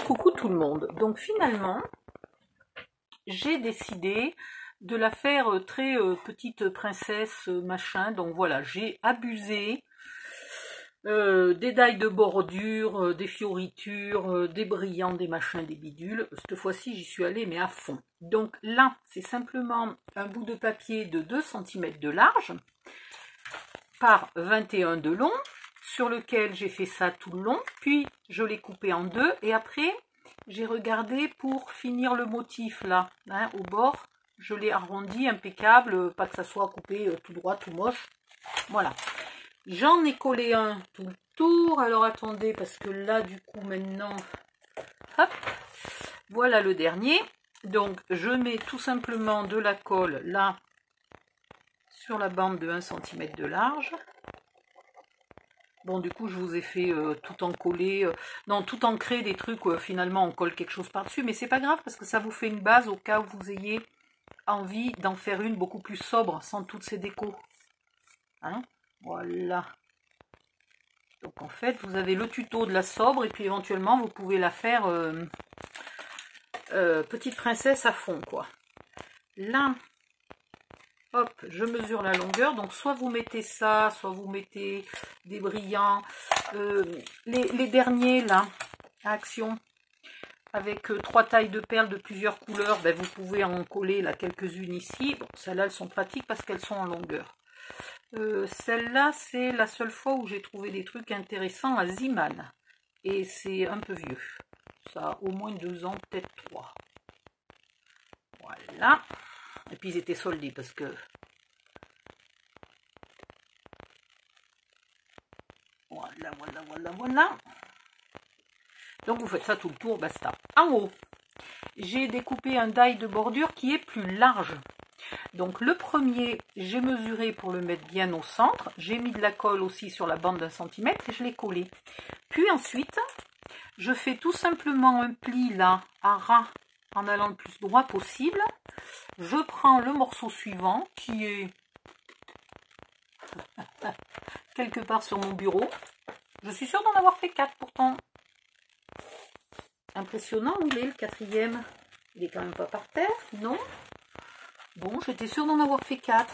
Coucou tout le monde. Donc finalement, j'ai décidé de la faire très petite princesse machin. Donc voilà, j'ai abusé des dailles de bordure, des fioritures, des brillants, des machins, des bidules. Cette fois-ci, j'y suis allée mais à fond. Donc là, c'est simplement un bout de papier de 2 cm de large par 21 de long, sur lequel j'ai fait ça tout le long, puis je l'ai coupé en deux, et après j'ai regardé pour finir le motif là, hein, au bord, je l'ai arrondi, impeccable, pas que ça soit coupé tout droit, tout moche, voilà. J'en ai collé un tout le tour, alors attendez, parce que là du coup maintenant, hop, voilà le dernier. Donc je mets tout simplement de la colle là, sur la bande de 1 cm de large. Bon, du coup, je vous ai fait tout en collé, non, tout ancré des trucs, finalement, on colle quelque chose par-dessus, mais c'est pas grave parce que ça vous fait une base au cas où vous ayez envie d'en faire une beaucoup plus sobre, sans toutes ces décos. Hein, voilà. Donc, en fait, vous avez le tuto de la sobre, et puis éventuellement, vous pouvez la faire petite princesse à fond, quoi. Là, hop, je mesure la longueur, donc soit vous mettez ça, soit vous mettez des brillants. Les derniers là, à Action, avec 3 tailles de perles de plusieurs couleurs, ben, vous pouvez en coller là quelques-unes ici. Bon, celles-là, elles sont pratiques parce qu'elles sont en longueur. Celle-là, c'est la seule fois où j'ai trouvé des trucs intéressants à Ziman. Et c'est un peu vieux. Ça a au moins 2 ans, peut-être 3. Voilà. Et puis ils étaient soldés parce que... Voilà, voilà, voilà, voilà. Donc vous faites ça tout le tour, basta. En haut, j'ai découpé un die de bordure qui est plus large. Donc le premier, j'ai mesuré pour le mettre bien au centre. J'ai mis de la colle aussi sur la bande d'1 centimètre et je l'ai collé. Puis ensuite, je fais tout simplement un pli là, à ras, en allant le plus droit possible. Je prends le morceau suivant qui est quelque part sur mon bureau. Je suis sûre d'en avoir fait 4 pourtant. Impressionnant, où il est le quatrième? Il est quand même pas par terre, non? Bon, j'étais sûre d'en avoir fait 4.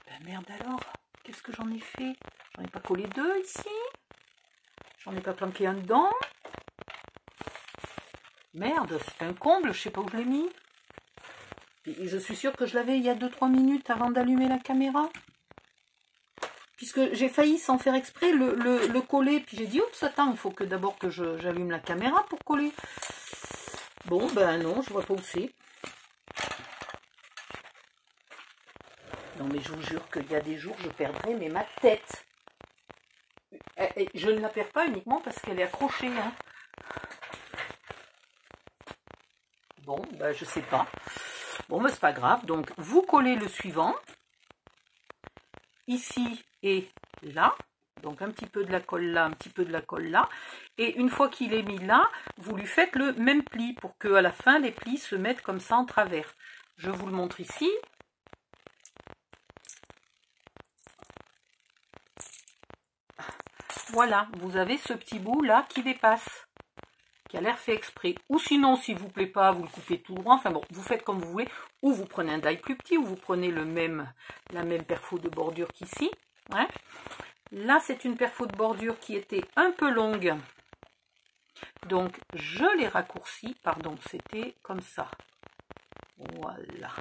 Ben merde alors, qu'est-ce que j'en ai fait? J'en ai pas collé 2 ici? J'en ai pas planqué un dedans? Merde, c'est un comble, je sais pas où je l'ai mis. Et je suis sûre que je l'avais il y a 2-3 minutes avant d'allumer la caméra. Puisque j'ai failli sans faire exprès le coller, puis j'ai dit, oups, attends, il faut que d'abord que j'allume la caméra pour coller. Bon, ben non, je vois pas où c'est. Non, mais je vous jure qu'il y a des jours, je perdrai mais ma tête. Et je ne la perds pas uniquement parce qu'elle est accrochée. Hein. Bon, ben je sais pas. Bon, ben c'est pas grave. Donc, vous collez le suivant. Ici et là. Donc, un petit peu de la colle là, un petit peu de la colle là. Et une fois qu'il est mis là, vous lui faites le même pli pour qu'à la fin, les plis se mettent comme ça en travers. Je vous le montre ici. Voilà, vous avez ce petit bout là qui dépasse, qui a l'air fait exprès. Ou sinon, s'il ne vous plaît pas, vous le coupez tout droit. Enfin bon, vous faites comme vous voulez. Ou vous prenez un die plus petit, ou vous prenez la même perfo de bordure qu'ici. Ouais. Là, c'est une perfo de bordure qui était un peu longue. Donc, je l'ai raccourci. Pardon, c'était comme ça. Voilà.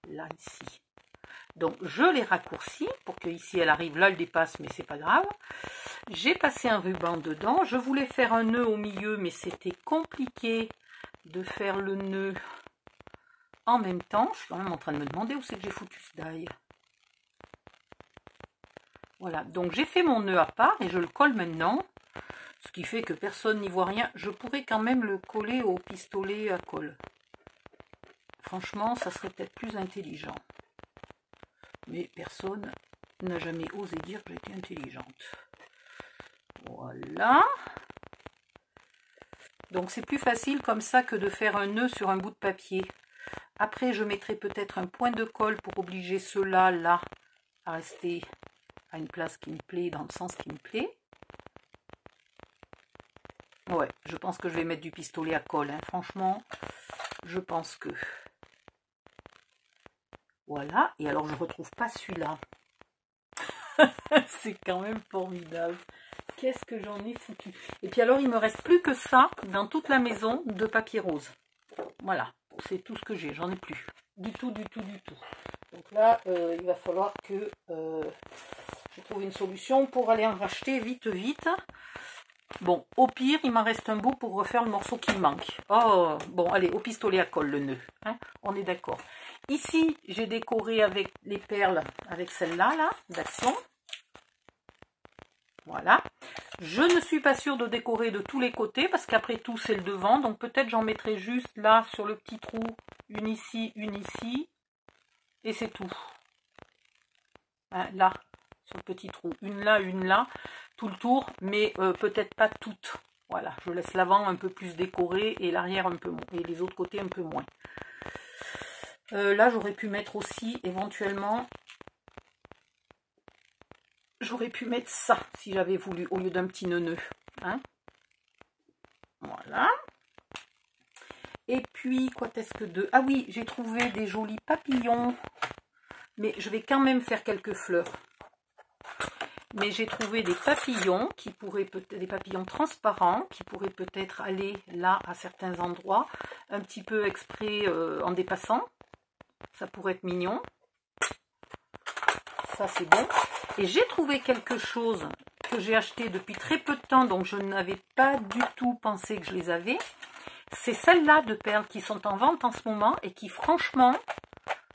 Là, ici. Donc, je l'ai raccourci pour que ici elle arrive. Là, elle dépasse, mais c'est pas grave. J'ai passé un ruban dedans. Je voulais faire un nœud au milieu, mais c'était compliqué de faire le nœud en même temps. Je suis quand même en train de me demander où c'est que j'ai foutu ce die. Voilà, donc j'ai fait mon nœud à part et je le colle maintenant. Ce qui fait que personne n'y voit rien. Je pourrais quand même le coller au pistolet à colle. Franchement, ça serait peut-être plus intelligent. Mais personne n'a jamais osé dire que j'étais intelligente. Voilà. Donc c'est plus facile comme ça que de faire un nœud sur un bout de papier. Après, je mettrai peut-être un point de colle pour obliger ceux-là, là, à rester à une place qui me plaît, dans le sens qui me plaît. Ouais, je pense que je vais mettre du pistolet à colle, hein. Franchement, je pense que... Voilà, et alors je retrouve pas celui-là. C'est quand même formidable. Qu'est-ce que j'en ai foutu. Et puis alors, il me reste plus que ça dans toute la maison de papier rose. Voilà, c'est tout ce que j'ai, j'en ai plus. Du tout, du tout, du tout. Donc là, il va falloir que je trouve une solution pour aller en racheter vite, vite. Bon, au pire, il m'en reste un bout pour refaire le morceau qui me manque. Oh, bon, allez, au pistolet à colle, le nœud. Hein, on est d'accord. Ici, j'ai décoré avec les perles, avec celle-là, là, d'action. Voilà. Je ne suis pas sûre de décorer de tous les côtés, parce qu'après tout, c'est le devant. Donc peut-être j'en mettrai juste là, sur le petit trou, une ici, et c'est tout. Hein, là, sur le petit trou. Une là, tout le tour, mais peut-être pas toutes. Voilà, je laisse l'avant un peu plus décoré et l'arrière un peu moins, et les autres côtés un peu moins. Là, j'aurais pu mettre aussi, éventuellement, j'aurais pu mettre ça, si j'avais voulu, au lieu d'un petit nœud. Hein, voilà. Et puis, quoi est-ce que de... Ah oui, j'ai trouvé des jolis papillons. Mais je vais quand même faire quelques fleurs. Mais j'ai trouvé des papillons qui pourraient peut-être, des papillons transparents, qui pourraient peut-être aller là à certains endroits, un petit peu exprès en dépassant. Ça pourrait être mignon. Ça c'est bon. Et j'ai trouvé quelque chose que j'ai acheté depuis très peu de temps, donc je n'avais pas du tout pensé que je les avais. C'est celles-là de perles qui sont en vente en ce moment et qui franchement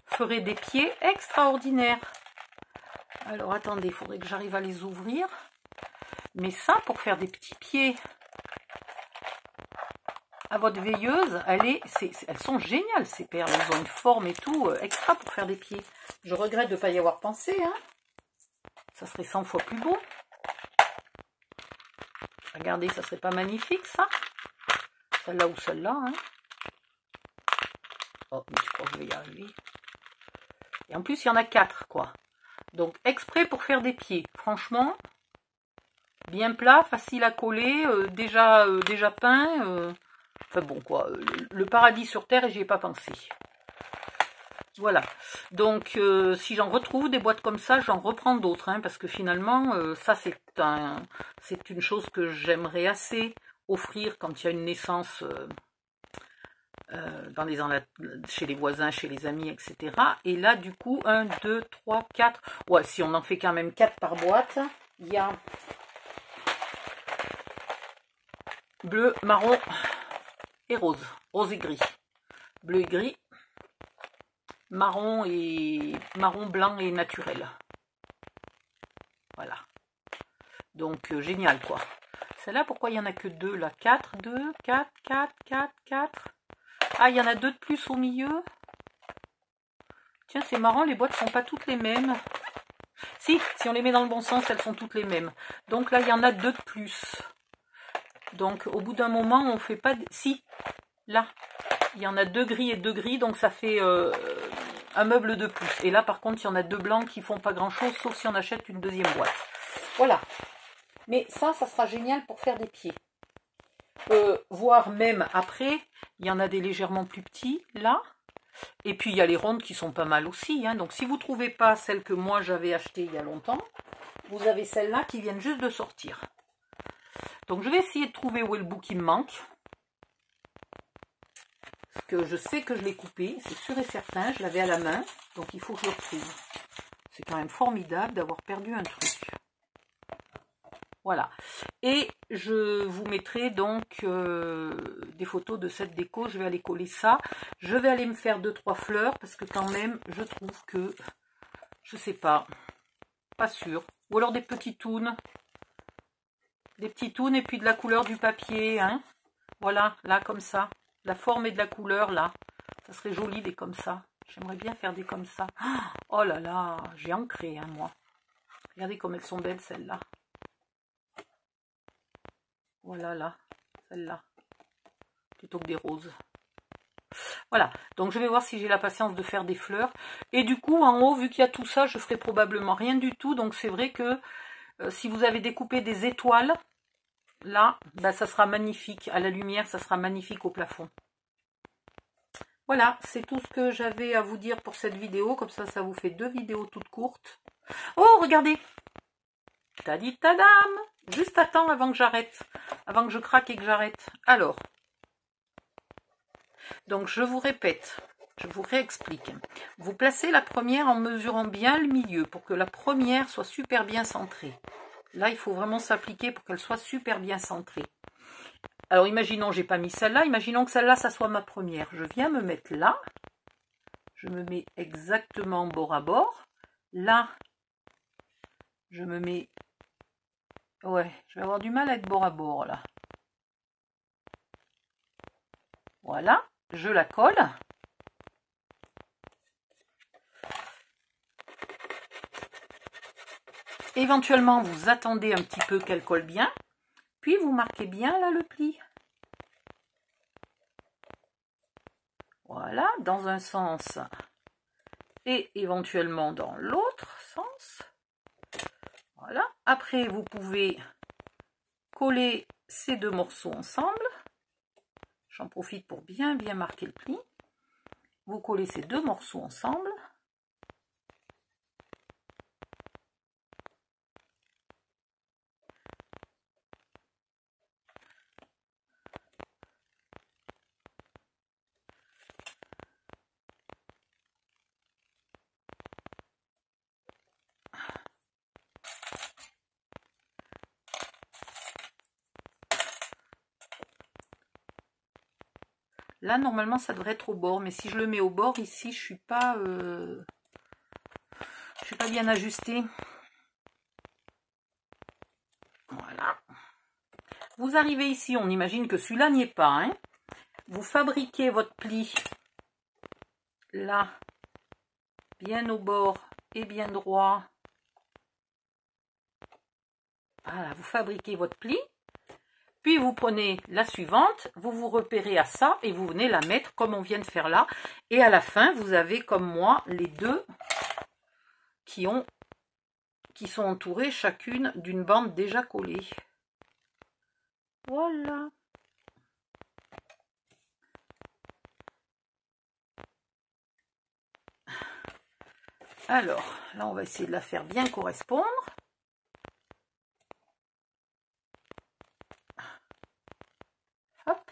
feraient des pieds extraordinaires. Alors attendez, il faudrait que j'arrive à les ouvrir. Mais ça, pour faire des petits pieds à votre veilleuse, elles sont géniales ces perles. Elles ont une forme et tout extra pour faire des pieds. Je regrette de ne pas y avoir pensé. Hein. Ça serait 100 fois plus beau. Regardez, ça serait pas magnifique ça? Celle-là ou celle-là. Hein. Oh, mais je crois que je vais y arriver. Et en plus, il y en a 4, quoi. Donc, exprès pour faire des pieds. Franchement, bien plat, facile à coller, déjà peint. Enfin bon, quoi. Le paradis sur terre et j'y ai pas pensé. Voilà. Donc, si j'en retrouve des boîtes comme ça, j'en reprends d'autres. Hein, parce que finalement, ça, c'est une chose que j'aimerais assez offrir quand il y a une naissance... chez les voisins, chez les amis, etc. Et là, du coup, 1, 2, 3, 4. Ouais, si on en fait quand même 4 par boîte, il y a bleu, marron et rose. Rose et gris. Bleu et gris. Marron, blanc et naturel. Voilà. Donc, génial, quoi. Celle-là, pourquoi il n'y en a que 2, là? 4, 2, 4, 4, 4, 4. Ah, il y en a 2 de plus au milieu. Tiens, c'est marrant, les boîtes ne sont pas toutes les mêmes. Si on les met dans le bon sens, elles sont toutes les mêmes. Donc là, il y en a 2 de plus. Donc, au bout d'un moment, on ne fait pas... Si, là, il y en a 2 gris et 2 gris, donc ça fait un meuble de plus. Et là, par contre, il y en a 2 blancs qui font pas grand-chose, sauf si on achète une deuxième boîte. Voilà. Mais ça sera génial pour faire des pieds. Voire même après, il y en a des légèrement plus petits, là. Et puis, il y a les rondes qui sont pas mal aussi. Hein. Donc, si vous ne trouvez pas celles que moi, j'avais achetées il y a longtemps, vous avez celles-là qui viennent juste de sortir. Donc, je vais essayer de trouver où est le bout qui me manque. Parce que je sais que je l'ai coupé, c'est sûr et certain. Je l'avais à la main, donc il faut que je le retrouve. C'est quand même formidable d'avoir perdu un truc. Voilà. Et je vous mettrai donc des photos de cette déco. Je vais aller coller ça. Je vais aller me faire 2-3 fleurs parce que quand même, je trouve que, je sais pas sûr. Ou alors des petits tounes. Des petits tounes et puis de la couleur du papier. Hein. Voilà, là comme ça. La forme et de la couleur, là. Ça serait joli des comme ça. J'aimerais bien faire des comme ça. Oh là là, j'ai ancré, hein, moi. Regardez comme elles sont belles, celles-là. Voilà, là, celle-là, plutôt que des roses. Voilà, donc je vais voir si j'ai la patience de faire des fleurs. Et du coup, en haut, vu qu'il y a tout ça, je ferai probablement rien du tout. Donc c'est vrai que si vous avez découpé des étoiles, là, ben, ça sera magnifique. À la lumière, ça sera magnifique au plafond. Voilà, c'est tout ce que j'avais à vous dire pour cette vidéo. Comme ça vous fait 2 vidéos toutes courtes. Oh, regardez! Tadi tadam! Juste à temps avant que j'arrête. Avant que je craque et que j'arrête. Alors, donc je vous répète, je vous réexplique. Vous placez la première en mesurant bien le milieu pour que la première soit super bien centrée. Là, il faut vraiment s'appliquer pour qu'elle soit super bien centrée. Alors, imaginons, j'ai pas mis celle-là. Imaginons que celle-là, ça soit ma première. Je viens me mettre là. Je me mets exactement bord à bord. Là, je me mets... Ouais, je vais avoir du mal à être bord à bord, là. Voilà, je la colle. Éventuellement, vous attendez un petit peu qu'elle colle bien. Puis, vous marquez bien, là, le pli. Voilà, dans un sens. Et éventuellement dans l'autre sens. Voilà. Après, vous pouvez coller ces 2 morceaux ensemble. J'en profite pour bien marquer le pli. Vous collez ces 2 morceaux ensemble. Là, normalement, ça devrait être au bord. Mais si je le mets au bord, ici, je suis pas bien ajustée. Voilà. Vous arrivez ici, on imagine que celui-là n'y est pas. Hein. Vous fabriquez votre pli là, bien au bord et bien droit. Voilà, vous fabriquez votre pli. Puis vous prenez la suivante, vous vous repérez à ça et vous venez la mettre comme on vient de faire là. Et à la fin, vous avez comme moi les 2 qui sont entourées chacune d'une bande déjà collée. Voilà. Alors, là on va essayer de la faire bien correspondre. Hop.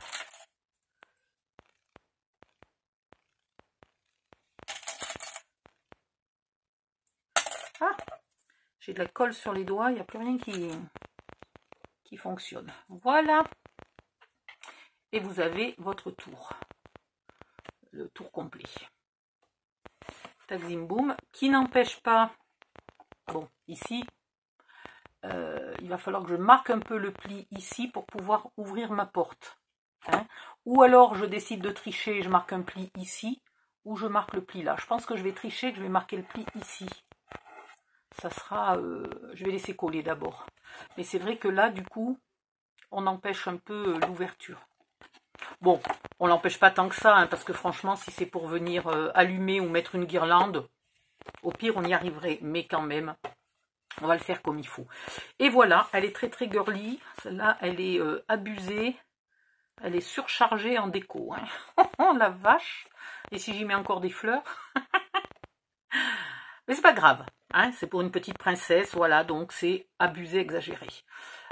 Ah, j'ai de la colle sur les doigts, il n'y a plus rien qui fonctionne. Voilà. Et vous avez votre tour. Le tour complet. Tac zim boum. Qui n'empêche pas... Bon, ici, il va falloir que je marque un peu le pli ici pour pouvoir ouvrir ma porte. Hein. Ou alors je décide de tricher, je marque un pli ici, ou je marque le pli là. Je pense que je vais tricher, que je vais marquer le pli ici. Ça sera... je vais laisser coller d'abord. Mais c'est vrai que là, du coup, on empêche un peu l'ouverture. Bon, on l'empêche pas tant que ça, hein, parce que franchement, si c'est pour venir allumer ou mettre une guirlande, au pire, on y arriverait. Mais quand même, on va le faire comme il faut. Et voilà, elle est très très girly. Celle-là, elle est abusée. Elle est surchargée en déco. Hein. La vache. Et si j'y mets encore des fleurs. Mais c'est pas grave. Hein, c'est pour une petite princesse. Voilà, donc c'est abusé, exagéré.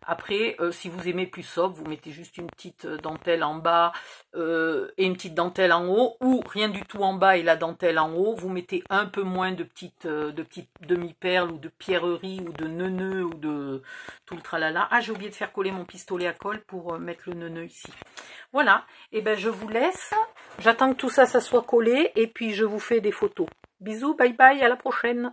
Après, si vous aimez plus sobre, vous mettez juste une petite dentelle en bas et une petite dentelle en haut, ou rien du tout en bas et la dentelle en haut. Vous mettez un peu moins de petites demi-perles ou de pierreries ou de neuneux ou de tout le tralala. Ah, j'ai oublié de faire coller mon pistolet à colle pour mettre le neuneu ici. Voilà, et ben je vous laisse. J'attends que tout ça soit collé et puis je vous fais des photos. Bisous, bye bye, à la prochaine.